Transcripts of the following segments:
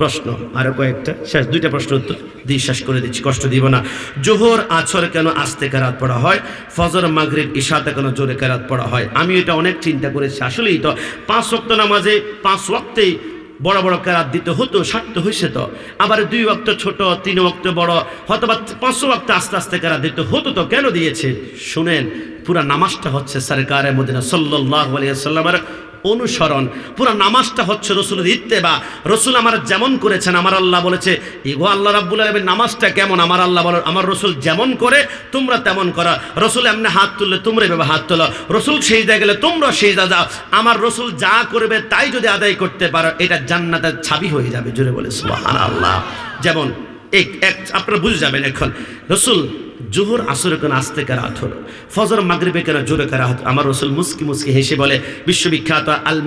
প্রশ্ন আরো কয়েকটা শেষ দুইটা প্রশ্ন উত্তর দিয়ে শেষ করে দিচ্ছি, কষ্ট দিব না। জোহর আসর কেন আস্তে কেরাত পড়া হয়, ফজর মাগরিব ইশাতে কেন জোরে কেরাত পড়া হয়? আমি এটা অনেক চিন্তা করেছি। আসলেই তো 5 ওয়াক্ত নামাজে 5 ওয়াক্তেই বড় বড় কেরাত দিতে হতো, স্বার্থ হয়েছে তো। আবার 2 ওয়াক্ত ছোট, 3 ওয়াক্ত বড়, হয়তো বা 5 ওয়াক্ত আস্তে আস্তে কেরাত দিতে হতো তো কেন দিয়েছে? শুনেন, পুরা নামাজটা হচ্ছে সরকারে মদিনা সাল্লাল্লাহু আলাইহি ওয়াসাল্লামের অনুসরণ। পুরো নামাজটা হচ্ছে রসুলের ইত্তেবা। রসুল আমার যেমন করেছেন, আমার আল্লাহ বলেছে ইগো আল্লাহ রাব্বুল আলামিন নামাজটা কেমন, আমার আল্লাহ বলে আমার রসুল যেমন করে তোমরা তেমন করো। রসুল এমনি হাত তুললে তোমরা এভাবে হাত তোলো, রসুল সিজদা গেলে তোমরা সিজদা যাও। আমার রসুল যা করবে তাই যদি আদায় করতে পারো, এটা জান্নাতের ছাবি হয়ে যাবে। জোরে বলে সুবহানাল্লাহ। যেমন আপনারা বুঝে যাবেন এখন, রসুল জোহর আসরে কেন আস্তে কেরাত হলো, ফজর মাগরিবে কেন জোরে কেরাত? আমার রসুল মুস্কি মুস্কি হেসে বলে, বিশ্ববিখ্যাত আল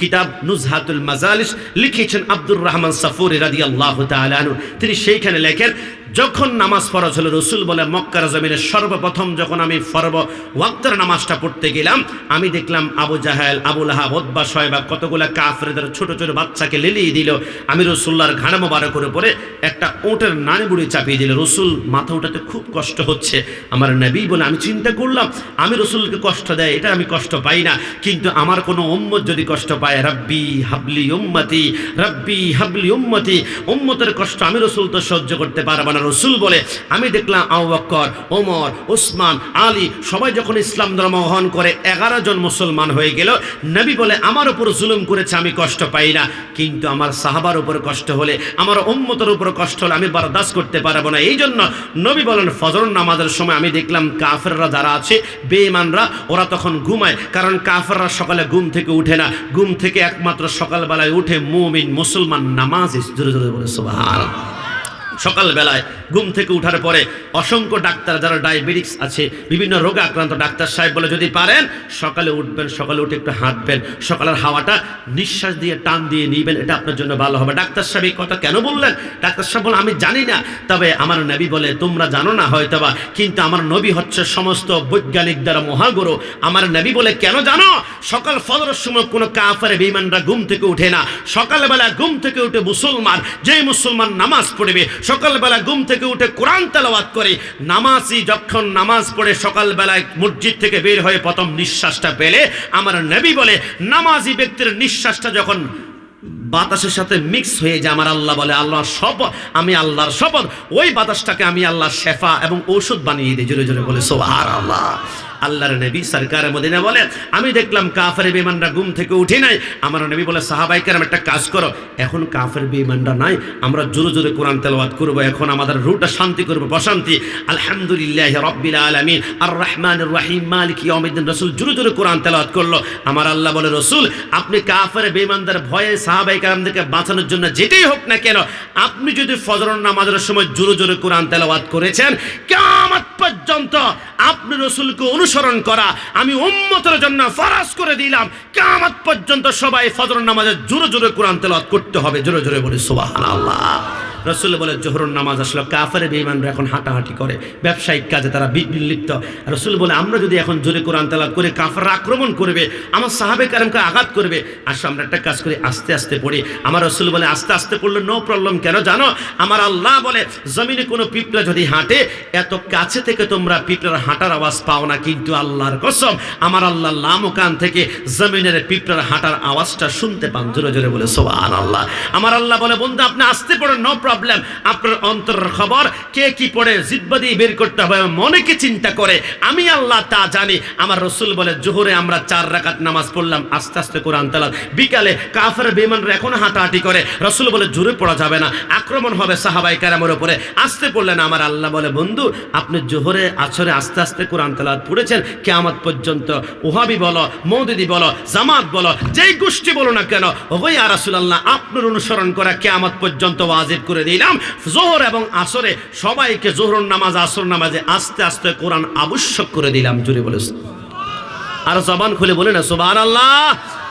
কিতাব নুজহাতুল মাজালিস লিখেছেন আব্দুর রহমান সাফুরি রাদিয়াল্লাহু তাআলা আনহু। তিনি সেইখানে লেখেন, যখন নামাজ ফরজ হলো, রসুল বলে মক্কার জমিনে সর্বপ্রথম যখন আমি ফরজ ওয়াক্তের নামাজটা পড়তে গেলাম, আমি দেখলাম আবু জাহেল, আবু লাহাব, উতবা, শায়বা কতগুলা কাফেরদের ছোট ছোট বাচ্চাকে লেলিয়ে দিল। আমি রসুল্লাহর ঘাড়ে মোবারকের উপরে একটা উটের নানি বুড়ি চাপিয়ে দিল। রসুল মাথা উঠাতে খুব কষ্ট হচ্ছে। আমার নবী বলে, আমি চিন্তা করলাম আমি রসুলকে কষ্ট দেয় এটা আমি কষ্ট পাই না, কিন্তু আমার কোনো উম্মত যদি কষ্ট পায়, রাব্বি হাবলি উম্মতি, রাব্বি হাবলি উম্মতি, উম্মতের কষ্ট আমি রসুল তো সহ্য করতে পারবো না। রসুল বলে, আমি দেখলাম আবু বকর, ওমর, ওসমান, আলী সবাই যখন ইসলাম ধর্ম গ্রহণ করে 11 জন মুসলমান হয়ে গেল। নবী বলে, আমার উপর জুলুম করেছে আমি কষ্ট পাই না, কিন্তু আমার সাহাবার উপর কষ্ট হলে, আমার উম্মতের উপর কষ্ট হলে আমি বরদাস্ত করতে পারবো না। এই জন্য নবী বলেন, ফজর নামাজের সময় আমি দেখলাম কাফেররা যারা আছে, বেঈমানরা, ওরা তখন ঘুমায়। কারণ কাফেররা সকালে ঘুম থেকে উঠে না, ঘুম থেকে একমাত্র সকালবেলায় উঠে মুমিন মুসলমান নামাজি। জোরে জোরে বলে সুবহানাল্লাহ। সকালবেলায় ঘুম থেকে উঠার পরে অসংখ্য ডাক্তার যারা ডায়াবেটিস আছে, বিভিন্ন রোগে আক্রান্ত, ডাক্তার সাহেব বলে যদি পারেন সকালে উঠবেন, সকালে উঠে একটু হাঁটবেন, সকালের হাওয়াটা নিঃশ্বাস দিয়ে টান দিয়ে নিবেন, এটা আপনার জন্য ভালো হবে। ডাক্তার সাহেব এই কথা কেন বললেন? ডাক্তার সাহেব বলে, আমি জানি না, তবে আমার নবী বলে, তোমরা জানো না হয়তোবা, কিন্তু আমার নবী হচ্ছে সমস্ত বৈজ্ঞানিক দ্বারা মহাগুরু। আমার নবী বলে, কেন জানো? সকাল ফজরের সময় কোনো কাফের বেঈমানরা ঘুম থেকে উঠে না। সকালবেলা ঘুম থেকে উঠে মুসলমান, যেই মুসলমান নামাজ পড়বে, সকালবেলা ঘুম থেকে উঠে কোরআন তেলাওয়াত করে, নামাজি যখন নামাজ পড়ে সকালবেলায় মসজিদ থেকে বের হয়ে প্রথম নিঃশ্বাসটা পেলে, আমার নবী বলে, নামাজি ব্যক্তির নিঃশ্বাসটা যখন বাতাসের সাথে মিক্স হয়ে যায়, আমার আল্লাহ বলে, আল্লাহর শপথ, আমি আল্লাহর শপথ, ওই বাতাসটাকে আমি আল্লাহ শেফা এবং ঔষধ বানিয়ে দিই। জোরে জোরে বলে সুবহানাল্লাহ। আল্লাহর নবী সরকারে মদিনা বলে, আমি দেখলাম কাফের বেঈমানরা ঘুম থেকে উঠে নাই। আমার নবী বলে, সাহাবায়ে কেরাম একটা কাজ করো, এখন কাফের বেঈমানরা নাই, আমরা জোরে জোরে কোরআন তেলাওয়াত করব, এখন আমাদের রুহটা শান্তি করব, প্রশান্তি। আলহামদুলিল্লাহি রাব্বিল আলামিন আর রহমানির রহিম মালিক ইয়াউমিদ্দিন। রাসূল জোরে জোরে কোরআন তেলাওয়াত করলো। আমার আল্লাহ বলে, রাসূল আপনি কাফের বেঈমানদের ভয়ে সাহাবায়ে কেরামদেরকে বাঁচানোর জন্য যেটাই হোক না কেন, আপনি যদি ফজর নামাজের সময় জোরে জোরে কোরআন তেলাওয়াত করেছেন, কিয়ামত পর্যন্ত আপনি রাসূলকে অনুসরণ করা আমি উম্মতের জন্য ফরজ করে দিলাম। কিয়ামত পর্যন্ত সবাই ফজর নামাজে জোরে জোরে কোরআন তেলাওয়াত করতে হবে। জোরে জোরে বলি সুবহানাল্লাহ। রাসূল বলে, জোহরের নামাজ আসলে কাফের বেঈমানরা এখন হাঁটাহাঁটি করে, ব্যবসায়িক কাজে তারা বিলিপ্ত। রাসূল বলে, আমরা যদি এখন জোরে কোরআন তেলাওয়াত করে, কাফেররা আক্রমণ করবে, আমার সাহাবায়ে কেরামকে আঘাত করবে, আসো আমরা একটা কাজ করি, আস্তে আস্তে পড়ি। আমার রাসূল বলে, আস্তে আস্তে পড়লে নো প্রবলেম। কেন জানো? আমার আল্লাহ বলে, জমিনে কোনো পিঁপড়া যদি হাঁটে, এত কাছে থেকে তোমরা পিঁপড়ার হাঁটার আওয়াজ পাও না, কিন্তু আল্লাহর কসম আমার আল্লাহ লামকান থেকে জমিনের পিঁপড়ার হাঁটার আওয়াজটা শুনতে পান। জোরে জোরে বলে সুবহানাল্লাহ। আমার আল্লাহ বলে, বন্ধু আপনি আস্তে পড়েন, নো প্রবলেম, আপনার অন্তরের খবর কে কি পড়ে জিহ্বা দিয়ে বের করতে হবে, মনে কি চিন্তা করে, আমি আল্লাহ তা জানি। আমার রাসূল বলে, জোহরে আমরা 4 রাকাত নামাজ পড়লাম, আস্তে আস্তে কোরআন তেলাওয়াত। বিকালে কাফের বেঈমানরা এখন হাঁটাহাঁটি করে, রাসূল বলে, জোরে পড়া যাবে না, আক্রমণ হবে সাহাবায়ে কেরামের উপরে, আস্তে পড়লেন। আমার আল্লাহ বলে, বন্ধু আপনি জোহরে আসরে আস্তে আস্তে কোরআন তেলাওয়াত পড়েছেন, কিয়ামত পর্যন্ত ওহাবি বলো, মওদুদি বলো, জামাত বলো, যেই গোষ্ঠী বলো না কেন, ওই ইয়া রাসূলুল্লাহ আপনার অনুসরণ করা কিয়ামত পর্যন্ত ওয়াজিব করে দিলাম। জোহর এবং আসরে সবাইকে জোহর নামাজ আসর নামাজে আস্তে আস্তে কোরআন আবশ্যক করে দিলাম। জোরে বলে আর জবান খুলে বলে না সুবহানাল্লাহ।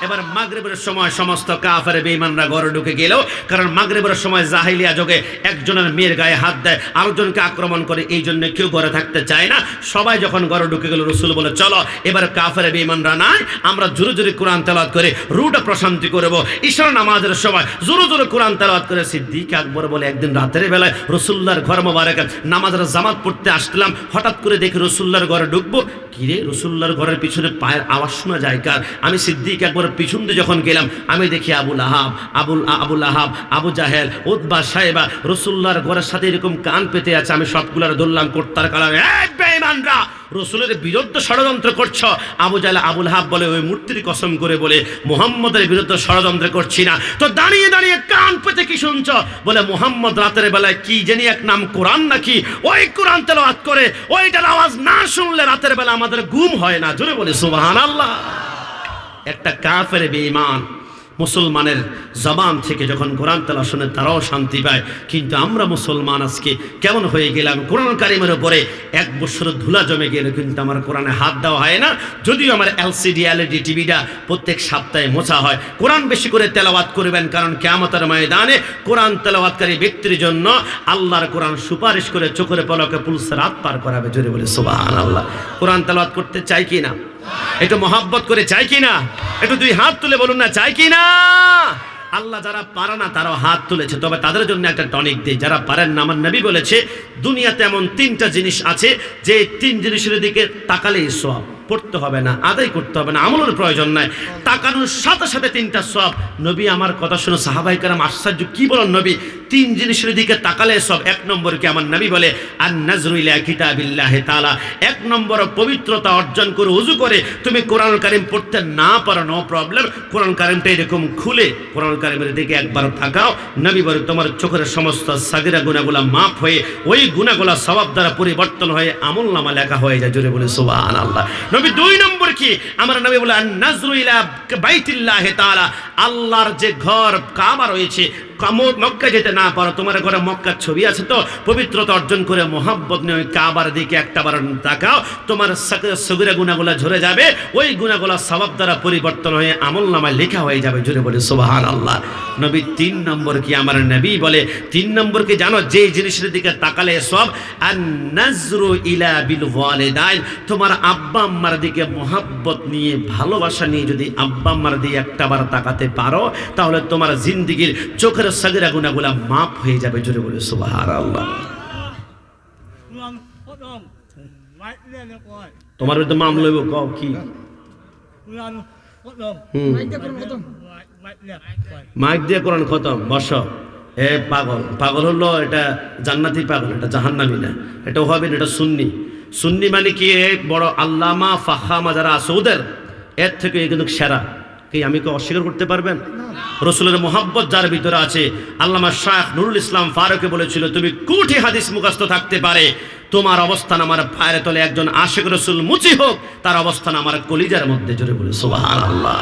এবার মাগরিবের সময় সমস্ত কাফের বেঈমানরা ঘরে ঢুকে গেল, কারণ মাগরিবের সময় জাহিলিয়া যুগে একজনের মেয়ের গায়ে হাত দেয়, আরেকজনকে আক্রমণ করে, এই জন্য কেউ ঘরে থাকতে চায় না। সবাই যখন ঘরে ঢুকে গেল, রাসূল বলে চলো এবার কাফের বেঈমানরা নাই, আমরা জোরে জোরে কোরআন তেলাওয়াত করে রুটা প্রশান্তি করব। ঈশার নামাজের সময় জোরে জোরে কোরআন তেলাওয়াত করে সিদ্দিক আকবর বলে একদিন রাতের বেলায় রাসূলুল্লাহর ঘর মোবারকে নামাজের জামাত পড়তে আসলাম, হঠাৎ করে দেখি রাসূলুল্লাহর ঘরে ঢুকবো, কিরে রাসূলুল্লাহর ঘরের পিছনে পায়ের আওয়াজ শোনা যায় কার? আমি সিদ্দিক আকবরের পিছন দিয়ে যখন গেলাম, আমি দেখি আবুল আহাব, আবু জাহেল, উতবা, সাইবা রাসূলুল্লাহর ঘরের সাথে এরকম কান পেতে আছে। আমি সবগুলার ধরলাম কোর্তার কালামে, এই বেঈমানরা রাসূলের বিরুদ্ধে ষড়যন্ত্র করছ। আবু জাহেল আবুল আহাব বলে, ওই মূর্তির কসম করে বলে মুহাম্মদের বিরুদ্ধে ষড়যন্ত্র করছি না। তো দাঁড়িয়ে দাঁড়িয়ে কান পেতে কি শুনছ? বলে মুহাম্মদ রাতের বেলায় কি জানি এক নাম কোরআন নাকি, ওই কোরআন তেলাওয়াত করে, ওইটার আওয়াজ না শুনলে রাতের বেলা আমাদের ঘুম হয় না। জোরে বলে সুবহানাল্লাহ। একটা কাফের বেঈমান মুসলমানের জবান থেকে যখন কোরআন তেলাওয়াত শুনে তারাও শান্তি পায়, কিন্তু আমরা মুসলমান আজকে কেমন হয়ে গেলাম? কোরআন কারিমের উপরে এক বছর ধুলা জমে গেলে কিন্তু আমার কোরআনে হাত দেওয়া হয় না, যদিও আমার এলসিডি এলইডি টিভিটা প্রত্যেক সপ্তাহে মোছা হয়। কোরআন বেশি করে তেলাওয়াত করবেন, কারণ কিয়ামতের ময়দানে কোরআন তেলাওয়াতকারী ব্যক্তির জন্য আল্লাহর কোরআন সুপারিশ করে চোখের পলকে পুলসিরাত পার করাবে। জোরে বলে সুবহানাল্লাহ। কোরআন তেলাওয়াত করতে চাই কি না? একটু মহব্বত করে চাই কি না? একটু দুই হাত তুলে বলুন না, চাই কি না? আল্লাহ যারা পারে না তারাও হাত তুলেছে, তবে তাদের জন্য একটা টনিক দেয়। যারা পারেন না, আমার নবী বলেছে দুনিয়াতে এমন 3টা জিনিস আছে যে 3 জিনিসের দিকে তাকালেই সওয়াব। পড়তে হবে না, আদায় করতে হবে না, আমলের প্রয়োজন নাই, তাকানোর সাথে সাথে 3টা সওয়াব। নবী আমার কথা শুনে সাহাবায়ে কেরাম আশ্চর্য, কি বলেন নবী? 3 জিনিসের দিকে তাকালে সব। 1 নম্বর কি? আমার নবী বলে আন নাজরু ইলা কিতাবিল্লাহি তাআলা। 1 নম্বর পবিত্রতা অর্জন করে ওযু করে তুমি কোরআন কারীম পড়তে না পারো, নো প্রবলেম, কোরআন কারীমটা এরকম খুলে কোরআন কারীমের দিকে একবার তাকাও। নবী বলে তোমার চোখের সমস্ত সাগীরা গুনাহগুলো মাফ হয়ে ওই গুনাহগুলো সওয়াব দ্বারা পরিবর্তন হয়ে আমলনামা লেখা হয়ে যায়। জোরে বলে সুবহানাল্লাহ। নবী 2 নম্বর কি? আমার নবী বলে আন নাজরু ইলা বাইতিল্লাহি তাআলা। আল্লাহর যে ঘর কাবা রয়েছে, মক্কা যেতে না পারো, তোমার ঘরে মক্কার ছবি আছে তো, পবিত্রতা অর্জন করে মোহাব্বত নিয়ে ওই কাবার দিকে একটাবার তাকাও, তোমার সগীরা গুনাহগুলো ঝরে যাবে, ওই গুনাহগুলো সওয়াব দ্বারা পরিবর্তন হয়ে আমলনামায় লেখা হয়ে যাবে। জোরে বলে সুবহানাল্লাহ। নবী 3 নম্বর কি? আমার নবী বলে 3 নম্বর কি জানো? যে জিনিসের দিকে তাকালে সব। আন নাজরু ইলা বিল ওয়ালিদাইন। তোমার আব্বা আম্মার দিকে মোহাব্বত নিয়ে, ভালোবাসা নিয়ে যদি আব্বা আম্মার দিকে একটাবার তাকাতে পারো, তাহলে তোমার জিন্দেগীর চোখের সাগীরা গুনাহগুলো মাফ হয়ে যাবে। জোরে বলে সুবহানাল্লাহ। তোমার তো মামলা লইব, কও কি? মাইক দিয়ে কোরআন খতম। বসো। এ পাগল, পাগল হলো এটা জান্নাতি পাগল, এটা জাহান্নামী না, এটা ওহাবি না, এটা সুন্নি। সুন্নি মানে কি? বড় আল্লামা ফাখামা যারা আছে ওদের এর থেকে কিন্তু সেরা। কি আমি কি অস্বীকার করতে পারবেন? রাসূলের মোহাব্বত যার ভিতরে আছে, আল্লামা শাহ নুরুল ইসলাম ফারুকী বলেছিল, তুমি কোটি হাদিস মুখস্থ থাকতে পারে, তোমার অবস্থান আমার পায়ের তলে একজন আশিক রাসূল মুচি হোক, তার অবস্থান আমার কলিজার মধ্যে। জোরে বলে সুবহানাল্লাহ।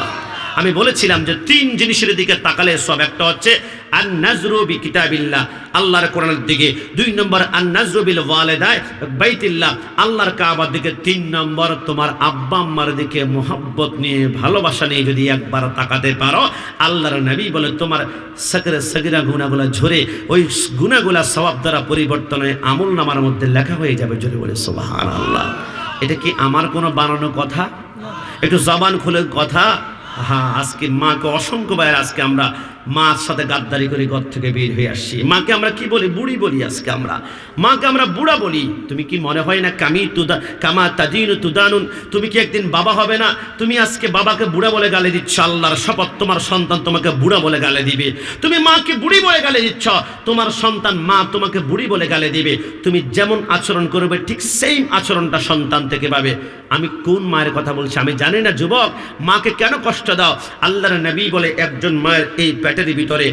আমি বলেছিলাম যে 3 জিনিসের দিকে তাকালে সব। একটা হচ্ছে আন নাজরু বি কিতাবিল্লাহ, আল্লাহর কোরআনের দিকে। 2 নম্বর আন নাজরু বিল ওয়ালিদাই বাইতিল্লাহ, আল্লাহর কাবার দিকে। 3 নম্বর তোমার আব্বা আম্মার দিকে মোহাব্বত নিয়ে, ভালোবাসা নিয়ে যদি একবার তাকাতে পারো, আল্লাহর নবী বলে তোমার সগীরা গুনাহগুলো ঝরে ওই গুনাহগুলো সওয়াব দ্বারা পরিবর্তন হয়ে আমলনামার মধ্যে লেখা হয়ে যাবে। জোরে বলে সুবহানাল্লাহ। এটা কি আমার কোনো বানানো কথা? একটু জবান খুলে কথা। হ্যাঁ, আজকে মাকে অসংখ্য ভাইয়ের, আজকে আমরা মার সাথে গাদ্দারি করে ঘর থেকে বের হয়ে আসছি। মাকে আমরা কি বলি? বুড়ি বলি। আজকে আমরা মাকে আমরা বুড়া বলি। তুমি কি মনে হয় না কামা তাদিনু তুদানুন? তুমি কি একদিন বাবা হবে না? তুমি আজকে বাবাকে বুড়া বলে গালি দিচ্ছ, আল্লাহর শপথ তোমার সন্তান তোমাকে বুড়া বলে গালি দিবে। তুমি মাকে বুড়ি বলে গালি দিচ্ছ, তোমার সন্তান মা তোমাকে বুড়ি বলে গালি দিবে। তুমি যেমন আচরণ করবে ঠিক সেম আচরণটা সন্তান থেকে পাবে। আমি কোন মায়ের কথা বলছি আমি জানি না। যুবক, মাকে কেন কষ্ট দাও? আল্লাহর নবী বলে একজন মায়ের এই পেটের ভিতরে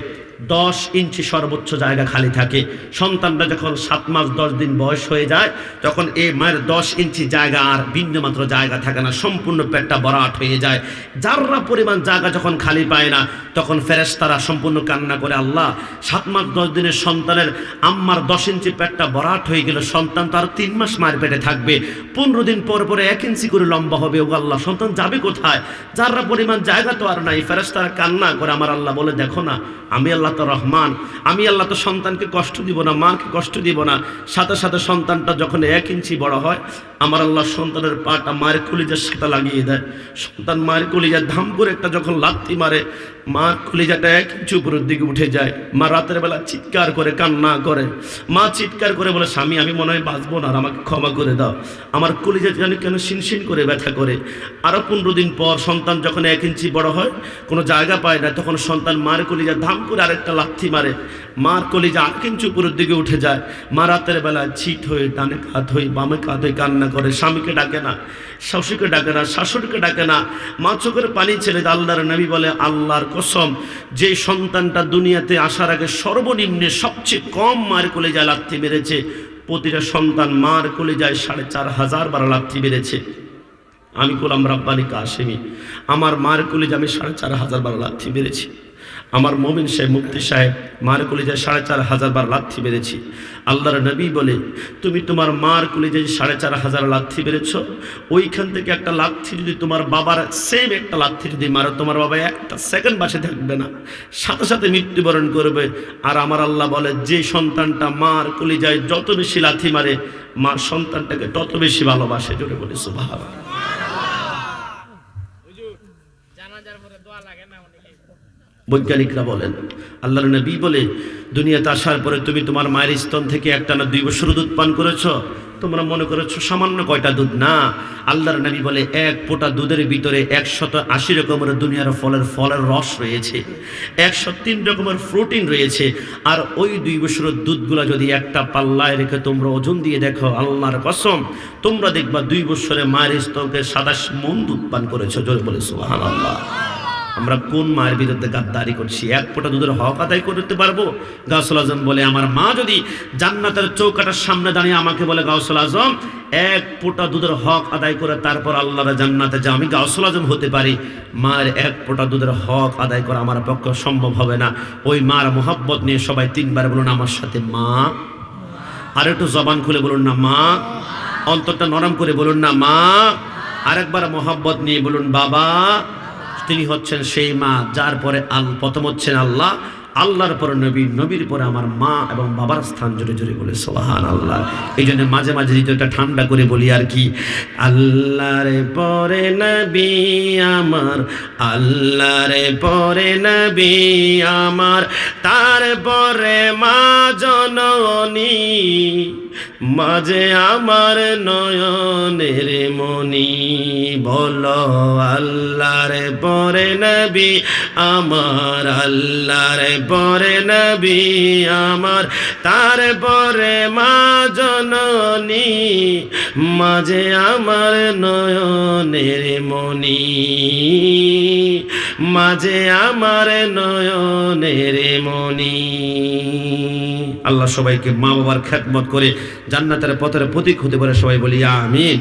10 ইঞ্চি সর্বোচ্চ জায়গা খালি থাকে। সন্তানটা যখন 7 মাস 10 দিন বয়স হয়ে যায় তখন এই মায়ের 10 ইঞ্চি জায়গা আর বিন্দুমাত্র জায়গা থাকে না, সম্পূর্ণ পেটটা ভরাট হয়ে যায়। যাররা পরিমাণ জায়গা যখন খালি পায় না তখন ফেরেশতারা সম্পূর্ণ কান্না করে, আল্লাহ 7 মাস 10 দিনের সন্তানের আম্মার 10 ইঞ্চি পেটটা ভরাট হয়ে গেল, সন্তান তো আর 3 মাস মায়ের পেটে থাকবে, 15 দিন পর পরে 1 ইঞ্চি করে লম্বা হবে, ও আল্লাহ সন্তান যাবে কোথায়? যাররা পরিমাণ জায়গা তো আর নাই। ফেরেশতারা কান্না করে, আমার আল্লাহ বলে, দেখো না আমি আল্লাহ তো রহমান, আমি আল্লাহ তো সন্তানকে কষ্ট দিব না, মাকে কষ্ট দিব না। সাথে সাথে সন্তানটা যখন 1 ইঞ্চি বড় হয় আমার আল্লাহ সন্তানের পাটা মায়ের কলিজার সাথে লাগিয়ে দেয়। সন্তান মায়ের কলিজায় ধাম করে একটা যখন লাথি মারে মার কলিজাটা 1 ইঞ্চি উপরের দিকে উঠে যায়। মা রাতের বেলা চিৎকার করে কান্না করে, মা চিৎকার করে বলে, স্বামী আমি মনে হয় বাঁচবো না, আর আমাকে ক্ষমা করে দাও, আমার কলিজা জানি কেন শিনশিন করে ব্যথা করে। আরও 15 দিন পর সন্তান যখন 1 ইঞ্চি বড় হয় কোনো জায়গা পায় না তখন সন্তান মার কলিজা ধাম করে আরেকটা লাথি মারে, মার কলিজা 8 ইঞ্চি উপরের দিকে উঠে যায়। মা রাতের বেলা চিত হয়ে ডানে কাত হয়ে বামে কাত হয়ে কান্না করে, স্বামীকে ডাকে না, শাশুকে ডাকে না, শাশুড়িকে ডাকে না, মা চোখের পানি ছেড়ে দেয়। আল্লাহর নবী বলে, আল্লাহর কসম যে সন্তানটা দুনিয়াতে আসার আগে সর্বনিম্নে সবচেয়ে কম মার কলিজায় লাথি মেরেছে, প্রতিটা সন্তান মার কলিজায় 4500 বার লাথি মেরেছে। আমি গোলাম রাব্বানী কাশেমি, আমার মার কলিজায় আমি 4500 বার লাথি মেরেছি। আমার মুমিন সাহেব মুফতি সাহেব মার কলিজায় 4500 বার লাথি মেরেছি। আল্লাহর নবী বলে, তুমি তোমার মার কলিজায় 4500 লাথি মেরেছ, ওইখান থেকে একটা লাথি যদি তোমার বাবার সেম একটা লাথি যদি মারো, তোমার বাবা 1 সেকেন্ড বাঁচে থাকবে না, সাথে সাথে মৃত্যুবরণ করবে। আর আমার আল্লাহ বলে, যে সন্তানটা মার কলিজায় যত বেশি লাথি মারে মার সন্তানটাকে তত বেশি ভালোবাসে। জোরে বলে সুবহানাল্লাহ। বৈজ্ঞানিকরা বলেন, আল্লাহর নবী বলে, দুনিয়াতে আসার পরে তুমি তোমার মায়ের স্তন থেকে একটানা 2 বছর দুধ পান করেছো, তোমরা মনে করেছো সামান্য কয়টা দুধ, না। আল্লাহর নবী বলে 1 ফোঁটা দুধের ভিতরে 180 রকমের দুনিয়ার ফলের রস রয়েছে, 103 রকমের প্রোটিন রয়েছে। আর ওই 2 বছরের দুধগুলা যদি একটা পাল্লায় রেখে তোমরা ওজন দিয়ে দেখো, আল্লাহর কসম তোমরা দেখবা 2 বছরে মায়ের স্তনকে 27 মণ দুধ পান করেছো। জোরে বলে সুবহানাল্লাহ। আমরা কোন মায়ের বিরুদ্ধে গাদ্দারি করছি? 1 ফোঁটা দুধের হক আদায় করতে পারবো? গাউসুল আজম বলে, আমার মা যদি জান্নাতের চৌকাটার সামনে দাঁড়িয়ে আমাকে বলে, গাউসুল আজম 1 ফোঁটা দুধের হক আদায় করে তারপর আল্লাহর জান্নাতে যা, আমি গাউসুল আজম হতে পারি। মায়ের 1 ফোঁটা দুধের হক আদায় করা আমার পক্ষে সম্ভব হবে না। ওই মার মোহাব্বত নিয়ে সবাই 3 বার বলুন আমার সাথে, মা। আর একটু জবান খুলে বলুন না মা, অন্তরটা নরম করে বলুন না মা, আরেকবার মোহাব্বত নিয়ে বলুন বাবা। তিনি হচ্ছেন সেই মা যার পরে প্রথম হচ্ছেন আল্লাহ, আল্লাহর পরে নবী, নবীর পরে আমার মা এবং বাবার স্থান। জোরে জোরে বলে সুবহানাল্লাহ। এই জন্য মাঝে মাঝে হৃদয়টা ঠান্ডা করে বলি আর কি, আল্লাহর পরে নবী আমার, আল্লাহর পরে নবী আমার, তারপরে মা জননী, মাঝে আমার নয়নের মনি। বলো আল্লাহর পরে নবী আমার, আল্লাহর পরে নবী আমার, তারপরে মা জননী, মাঝে আমার নয়নের মনি, মাঝে আমার নয়নের মনি। আল্লাহ সবাইকে মা বাবার খেদমত করে জান্নাতের পথের প্রতীক হতে পারে, সবাই বলি আমিন।